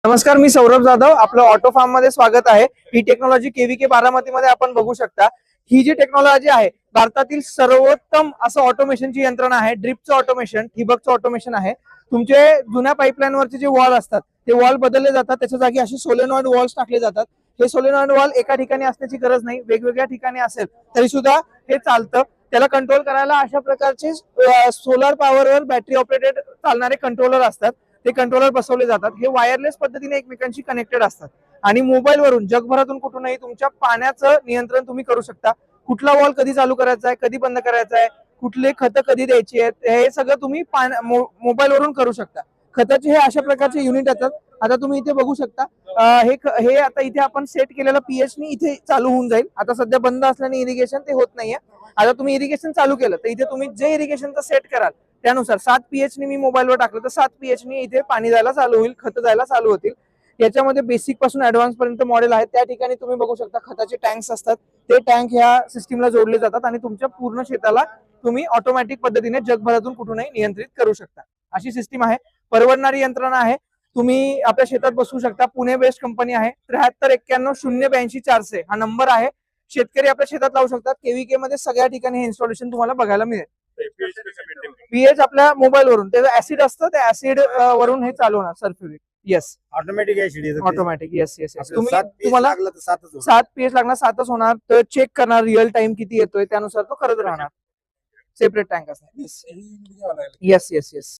नमस्कार, मी सौरभ जाधव. आपलं auto form मध्ये स्वागत आहे. ही टेक्नॉलॉजी केव्हीके बारामती मध्ये आपण बघू शकता. ही जी टेक्नॉलॉजी आहे भारतातील सर्वोत्तम असं ऑटोमेशनची यंत्रणा आहे. ड्रिपचं ऑटोमेशन, ठिबकचं ऑटोमेशन आहे. तुमचे जुन्या पाईपलाईन वरचे जे वॉल असतात ते वॉल बदलले जातात, त्याच्या जागी असे सोलेनॉइड वॉल्स टाकले जातात. हे सोलेनॉइड वॉल एका ठिकाणी असण्याची गरज नाही, वेगवेगळ्या ठिकाणी असेल तरी सुद्धा हे चालतं. त्याला कंट्रोल करायला अशा प्रकारचे सोलर पॉवरवर बॅटरी ऑपरेटेड चालणारे कंट्रोलर असतात. ते कंट्रोलर बसवले जातात. हे वायरलेस पद्धतीने एकमेकांशी कनेक्टेड असतात आणि मोबाईल वरून जगभरातून कुठूनही तुमच्या पाण्याचं नियंत्रण तुम्ही करू शकता. कुठला वॉल कधी चालू करायचा आहे, कधी बंद करायचा आहे, कुठले खतं कधी द्यायची आहेत, हे सगळं तुम्ही मोबाईल वरून करू शकता. खताचे हे अशा प्रकारचे युनिट येतात. आता तुम्ही इथे बघू शकता. हे आता इथे आपण सेट केलेलं पीएच नी इथे चालू होऊन जाईल. आता सध्या बंद असल्याने इरिगेशन ते होत नाहीये. आता तुम्ही इरिगेशन चालू केलं तर इथे तुम्ही जे इरिगेशनचं सेट कराल त्यानुसार 7 पीएच नी मी मोबाईलवर टाकलं तर 7 पीएच नी इथे पाणी जायला चालू होईल, खत जायला चालू होतील. याच्यामध्ये बेसिक पासून ऍडव्हान्स पर्यंत मॉडेल आहेत. त्या ठिकाणी तुम्ही बघू शकता खताचे टँक्स असतात. ते टँक ह्या सिस्टीमला जोडले जातात आणि तुमच्या पूर्ण शेताला तुम्ही ऑटोमॅटिक पद्धतीने जगभरातून कुठूनही नियंत्रित करू शकता. अशी सिस्टीम आहे. परवडणारी यंत्रणा आहे. तुम्ही आपल्या शेतात बसवू शकता. पुणे बेस्ड कंपनी आहे. 7391 082 400 हा नंबर आहे. शेतकरी आपल्या शेतात लावू शकतात. केव्हीके मध्ये सगळ्या ठिकाणी हे इन्स्टॉलेशन तुम्हाला बघायला मिळेल. पीएच आपल्या मोबाईल वरून त्याचं ऍसिड असतं, त्या ऍसिड वरून हे चालू होणार. Sulphuric. Yes, automatic acid automatic. Yes yes yes. तुम्हाला 7 पीएच लागणार, 7च होणार. तर चेक करणार रिअल टाइम किती येतोय त्यानुसार तो करत राहणार. सेपरेट टँक असणार. Yes yes yes.